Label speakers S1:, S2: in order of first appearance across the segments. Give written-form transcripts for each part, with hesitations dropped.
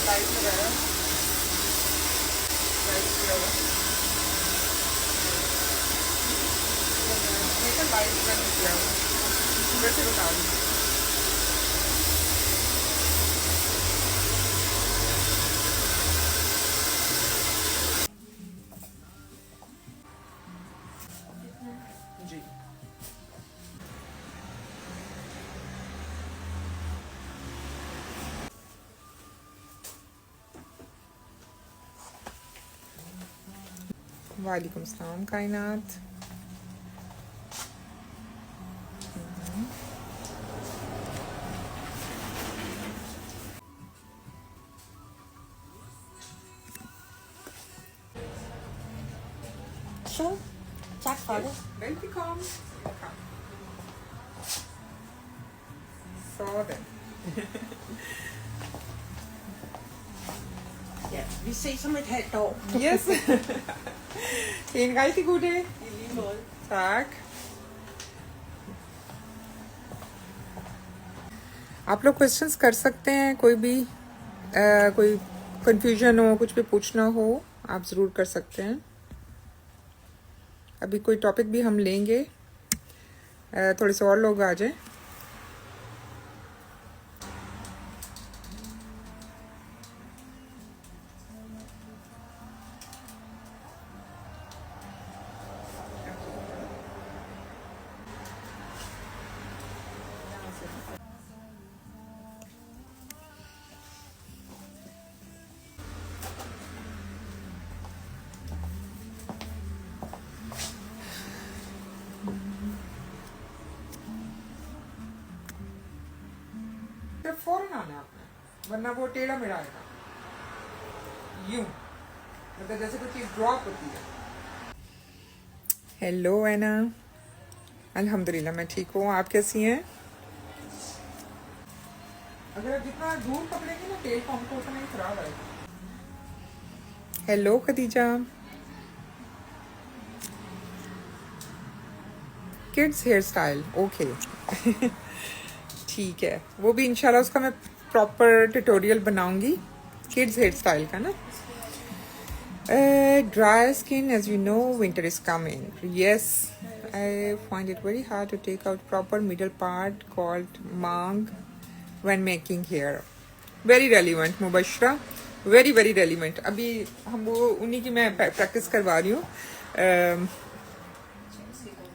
S1: Light लगाया, light किया हुआ, लाइट मैंने किया हुआ, वैसे बता दूँ। जी वालेकुम सलाम कायनात।
S2: Zo, tack för det.
S1: Välkommen. Så det.
S2: Ja, vi ses om et halvt år.
S1: Yes. Det er en rigtig god dag.
S2: I lige måde.
S1: Tak. आप लोग क्वेश्चंस कर सकते हैं, कोई भी कोई कंफ्यूजन हो, कुछ भी पूछना हो, आप ज़रूर कर सकते हैं। अभी कोई टॉपिक भी हम लेंगे, थोड़े से और लोग आ जाएं। फौरन आना है आपने, वरना वो टेढ़ा मेढ़ा आएगा, यूं मतलब जैसे कोई चीज ड्रॉप होती है। हेलो एना, अल्हम्दुलिल्लाह मैं ठीक हूँ, आप कैसी हैं? अगर आप जितना दूर पकड़ेंगे ना तेल पंप को उतना ही खराब आएगा। Hello Khadija, kids hairstyle, okay ठीक है, वो भी इंशाल्लाह उसका मैं प्रॉपर ट्यूटोरियल बनाऊंगी, किड्स हेयर स्टाइल का ना। Dry skin, as you know winter is coming, yes I find it very hard to take out proper middle part called मांग when making hair. Very relevant Mubashra, very very relevant. अभी हम वो उन्हीं की मैं practice करवा रही हूँ।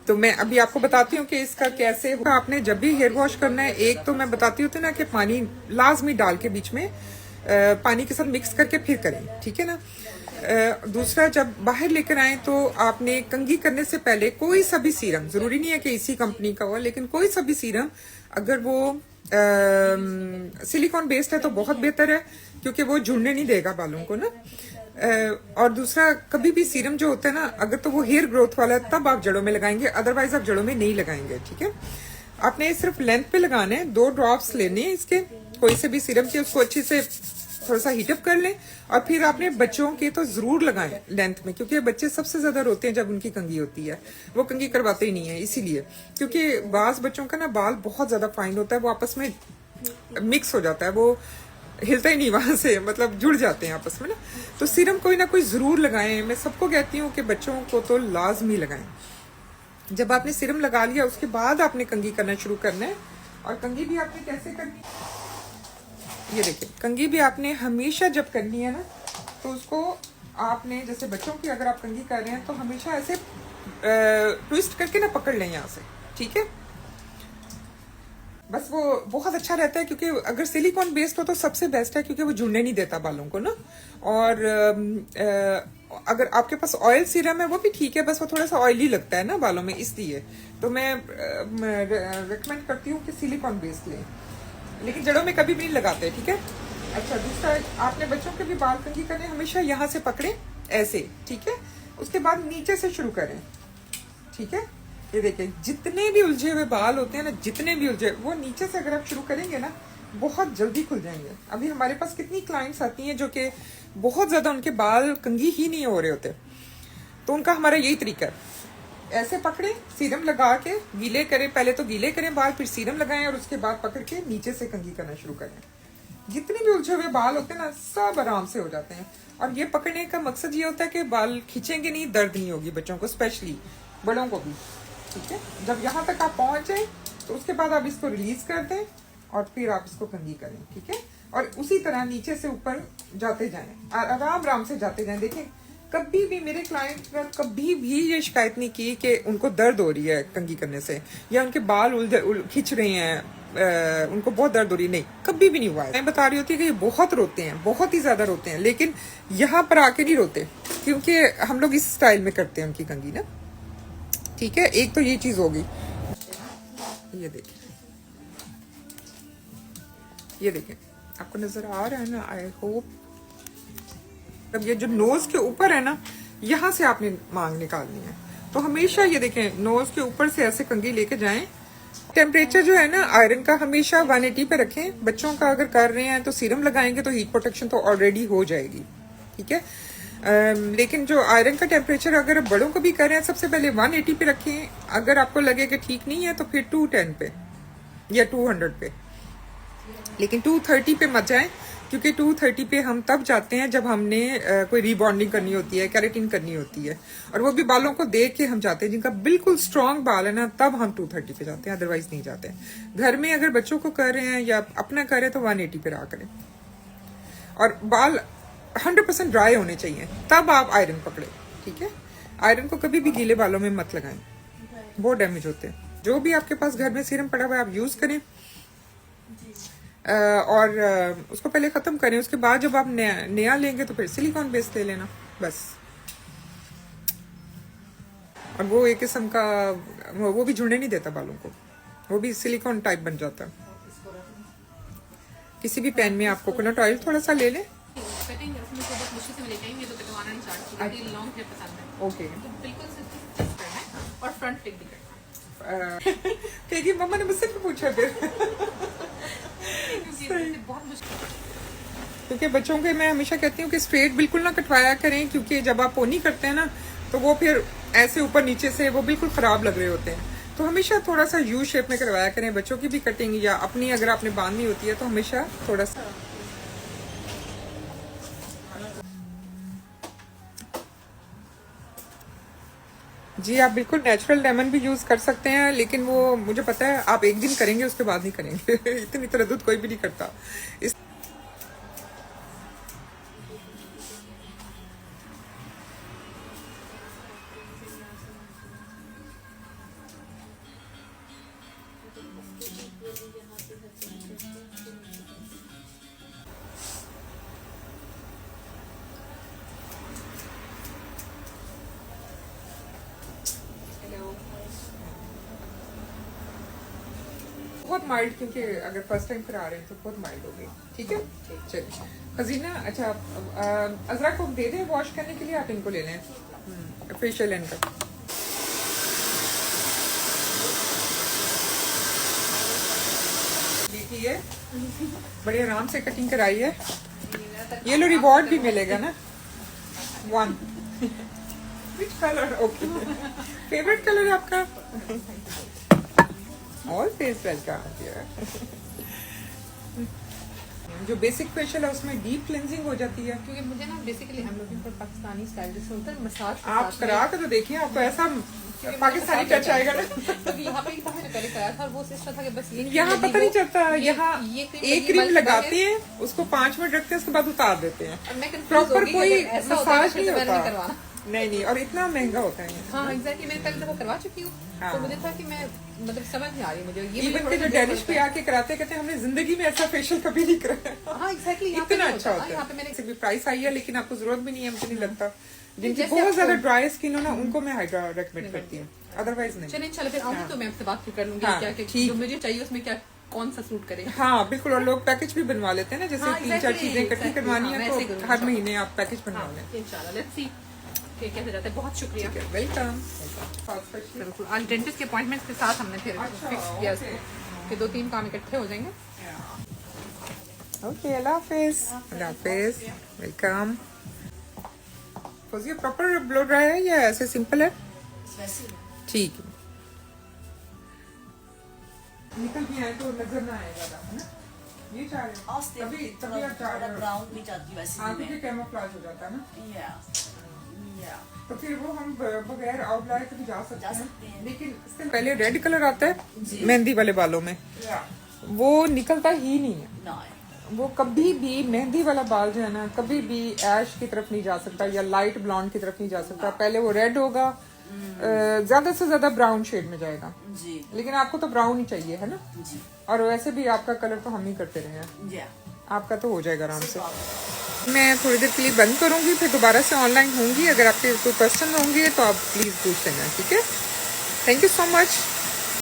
S1: तो मैं अभी आपको बताती हूँ कि इसका कैसे होगा। आपने जब भी हेयर वॉश करना है, एक तो मैं बताती हूँ ना कि पानी लाजमी डाल के बीच में पानी के साथ मिक्स करके फिर करें, ठीक है ना। दूसरा, जब बाहर लेकर आए तो आपने कंघी करने से पहले कोई सा भी सीरम, जरूरी नहीं है कि इसी कंपनी का हो, लेकिन कोई सा भी सीरम अगर वो सिलिकॉन बेस्ड है तो बहुत बेहतर है, क्योंकि वो जुड़ने नहीं देगा बालों को ना। और दूसरा, कभी भी सीरम जो होता है ना, अगर तो वो हेयर ग्रोथ वाला है तब आप जड़ों में लगाएंगे, अदरवाइज आप जड़ों में नहीं लगाएंगे, ठीक है। आपने सिर्फ लेंथ पे लगाना है, 2 ड्रॉप्स लेने हैं इसके, कोई से भी सीरम के, उसको अच्छे से थोड़ा सा हीटअप कर लें, और फिर आपने बच्चों के तो जरूर लगाएं लेंथ में, क्योंकि बच्चे सबसे ज्यादा रोते हैं जब उनकी कंघी होती है, वो कंघी करवाते ही नहीं है इसीलिए, क्योंकि बाज बच्चों का ना बाल बहुत ज्यादा फाइन होता है, वो आपस में मिक्स हो जाता है, वो हिलता ही नहीं वहां से, मतलब जुड़ जाते हैं आपस में ना। तो सीरम कोई ना कोई जरूर लगाएं, मैं सबको कहती हूँ कि बच्चों को तो लाजमी लगाएं। जब आपने सीरम लगा लिया उसके बाद आपने कंघी करना शुरू करना है। और कंघी भी आपने कैसे करनी, ये देखिए, कंघी भी आपने हमेशा जब करनी है ना, तो उसको आपने, जैसे बच्चों की अगर आप कंघी कर रहे हैं तो हमेशा ऐसे ट्विस्ट करके ना पकड़ लें यहाँ से, ठीक है। बस वो बहुत अच्छा रहता है, क्योंकि अगर सिलिकॉन बेस्ड हो तो सबसे बेस्ट है, क्योंकि वो जुड़ने नहीं देता बालों को ना। और अगर आपके पास ऑयल सीरम है वो भी ठीक है, बस वो थोड़ा सा ऑयली लगता है ना बालों में, इसलिए तो मैं रेकमेंड करती हूँ कि सिलिकॉन बेस्ड लें, लेकिन जड़ों में कभी भी नहीं लगाते, ठीक है। अच्छा, दूसरा, आपने बच्चों के भी बाल कंघी करने, हमेशा यहाँ से पकड़े ऐसे, ठीक है। उसके बाद नीचे से शुरू करें, ठीक है। ये देखिए, जितने भी उलझे हुए बाल होते हैं ना, जितने भी उलझे, वो नीचे से अगर आप शुरू करेंगे ना बहुत जल्दी खुल जाएंगे। अभी हमारे पास कितनी क्लाइंट्स आती हैं जो कि बहुत ज्यादा उनके बाल कंघी ही नहीं हो रहे होते, तो उनका हमारा यही तरीका है, ऐसे पकड़े, सीरम लगा के गीले करें, पहले तो गीले करें बाल, फिर सीरम लगाएं और उसके बाद पकड़ के नीचे से कंघी करना शुरू करें। जितने भी उलझे हुए बाल होते हैं ना, सब आराम से हो जाते हैं। और ये पकड़ने का मकसद ये होता है कि बाल खींचेंगे नहीं, दर्द नहीं होगी बच्चों को, स्पेशली बड़ों को भी। ठीक है, जब यहाँ तक आप पहुंच जाए तो उसके बाद आप इसको रिलीज कर दें और फिर आप इसको कंघी करें। ठीक है, और उसी तरह नीचे से ऊपर जाते जाएं, आराम आराम से जाते जाएं। देखिए, कभी भी मेरे क्लाइंट ने कभी भी ये शिकायत नहीं की कि उनको दर्द हो रही है कंघी करने से, या उनके बाल खिंच रहे हैं, उनको बहुत दर्द हो रही है, नहीं, कभी भी नहीं हुआ है। मैं बता रही होती है कि ये बहुत रोते हैं, बहुत ही ज्यादा रोते हैं, लेकिन यहाँ पर आके नहीं रोते, क्योंकि हम लोग इस स्टाइल में करते हैं उनकी कंघी ना। ठीक है, एक तो ये चीज होगी। ये देखें, ये देखें, आपको नजर आ रहा है ना, आई होप। अब ये जो नोज के ऊपर है ना, यहाँ से आपने मांग निकालनी है, तो हमेशा ये देखें, नोज के ऊपर से ऐसे कंघी लेके जाएं। टेम्परेचर जो है ना आयरन का, हमेशा 180 पे रखें। बच्चों का अगर कर रहे हैं तो सीरम लगाएंगे तो हीट प्रोटेक्शन तो ऑलरेडी हो जाएगी। ठीक है, लेकिन जो आयरन का टेम्परेचर अगर बड़ों को भी कर रहे हैं, सबसे पहले 180 पे रखें। अगर आपको लगे कि ठीक नहीं है तो फिर 210 पे या 200 पे, लेकिन 230 पे मत जाएं, क्योंकि 230 पे हम तब जाते हैं जब हमने कोई रीबॉन्डिंग करनी होती है, कैरेटिन करनी होती है, और वो भी बालों को देख के हम जाते हैं। जिनका बिल्कुल स्ट्रांग बाल है ना, तब हम 230 पे जाते हैं, अदरवाइज नहीं जाते हैं। घर में अगर बच्चों को कर रहे हैं या अपना कर रहे हैं तो 180 पे रहा करें। और बाल 100% ड्राई होने चाहिए, तब आप आयरन पकड़े। ठीक है, आयरन को कभी भी गीले बालों में मत लगाएं, बहुत डैमेज होते हैं। जो भी आपके पास घर में सीरम पड़ा हुआ है आप यूज करें, और उसको पहले खत्म करें। उसके बाद जब आप नया लेंगे तो फिर सिलिकॉन बेस ले लेना बस। और वो एक किस्म का वो भी झुंडे नहीं देता बालों को, वो भी सिलिकॉन टाइप बन जाता है। किसी भी पैन में आप कोकोनट ऑयल थोड़ा सा ले लें। ओके, और फ्रंट टिक भी करना है। मम्मा ने मुझसे भी पूछा फिर क्योंकि बच्चों के मैं हमेशा कहती हूँ कि स्ट्रेट बिल्कुल ना कटवाया करें, क्योंकि जब आप पोनी करते हैं ना तो वो फिर ऐसे ऊपर नीचे से वो बिल्कुल खराब लग रहे होते हैं। तो हमेशा थोड़ा सा यू शेप में करवाया करें बच्चों की भी कटिंग, या अपनी अगर आपने बांधनी होती है तो हमेशा थोड़ा सा। जी, आप बिल्कुल नेचुरल लेमन भी यूज कर सकते हैं, लेकिन वो मुझे पता है आप एक दिन करेंगे उसके बाद नहीं करेंगे इतनी तरद्दुद कोई भी नहीं करता इस। बहुत माइल्ड, क्योंकि अगर फर्स्ट टाइम करा रहे हैं तो बहुत माइल्ड हो गई। ठीक है, चलिए हजीना, अच्छा अजरा को दे दें वॉश करने के लिए, आप इनको ले लें फेशियल इनका। देखिए बड़े आराम से कटिंग कराई है। ये लो रिवॉर्ड भी मिलेगा ना, 1 which colour? Okay, favourite colour है आपका? Always welcome. जो बेसिक फेशियल है उसमें डीप क्लेंजिंग हो जाती है,
S3: क्योंकि मुझे ना बेसिकली हम लोग पर पाकिस्तानी स्टाइल जैसे होता है मसाज।
S1: आप करा के तो देखिए, आपको ऐसा पाकिस्तानी टच आएगा ना।
S3: क्योंकि यहाँ पे मैंने पहले कराया था और वो सिस्टम था कि बस ये
S1: यहाँ पता नहीं चलता, यहाँ एक क्रीम लगाते हैं, उसको 5 मिनट रखते हैं, उसके बाद उतार देते हैं। प्रॉपर कोई मसाज नहीं होता। नहीं, और इतना महंगा होता है।
S3: हाँ एग्जैक्टली, मैंने पहले वो करवा चुकी हूँ, तो मुझे था कि मैं मतलब समझ नहीं आ रही मुझे ये।
S1: इवन के जो डेनिश पे आके कराते कहते हैं हमने जिंदगी में ऐसा फेशियल कभी नहीं कराया।
S3: हाँ एग्जैक्टली,
S1: इतना अच्छा होता है। यहाँ पे मैंने भी प्राइस आई है, लेकिन आपको जरूरत भी नहीं है, मुझे नहीं लगता। जिनकी बहुत ज्यादा ड्राई स्किन हो ना, उनको मैं हाइड्रा रेकमेंड करती हूँ, अदरवाइज नहीं।
S3: चलिए इंशाल्लाह फिर आऊंगी तो मैं आपसे बात कर लूंगी क्या जो मुझे चाहिए उसमें क्या कौन सा सूट करे।
S1: हाँ बिल्कुल, और लोग पैकेज भी बनवा लेते हैं ना, जैसे 3-4 चीजें इकट्ठी करवानी है तो हर महीने आप पैकेज बनवा लें
S3: इंशाल्लाह। लेट्स सी कैसे जाता है। बहुत शुक्रिया,
S1: वेलकम।
S3: बिल्कुल आज डेंटिस्ट के अपॉइंटमेंट के साथ हमने फिर फिक्स किया उसको कि 2-3 काम इकट्ठे हो जाएंगे।
S1: ओके, अल्लाह हाफिज। अल्लाह हाफिज, welcome. Fauzia proper blow dry है या ऐसे सिंपल है? ठीक है, निकल भी आए तो नजर ना आएगा है ना, ये चाह रहे हो? तभी तभी आप चाह रहे हो।
S4: ब्राउन भी चाहती वैसे
S1: हाँ, क्योंकि कैमोफ्लेज हो जाता है ना,
S4: या
S1: तो फिर वो हम बगैर आउटलाइन के भी जा सकते
S4: जा सकते
S1: हैं।
S4: हैं।
S1: लेकिन इससे पहले रेड कलर आता है मेहंदी वाले बालों में, वो निकलता ही नहीं है।
S4: ना
S1: वो कभी भी मेहंदी वाला बाल जो है ना, कभी भी ऐश की तरफ नहीं जा सकता या लाइट ब्लॉन्ड की तरफ नहीं जा सकता। पहले वो रेड होगा, ज्यादा से ज्यादा ब्राउन शेड में जाएगा।
S4: जी
S1: लेकिन आपको तो ब्राउन ही चाहिए है ना,
S4: जी
S1: और वैसे भी आपका कलर तो हम ही करते रहे हैं,
S4: या
S1: आपका तो हो जाएगा आराम से। मैं थोड़ी देर के लिए बंद करूंगी, फिर दोबारा से ऑनलाइन होंगी। अगर आपके कोई क्वेश्चन होंगे तो आप प्लीज पूछ लेना, ठीक है? Thank you so much.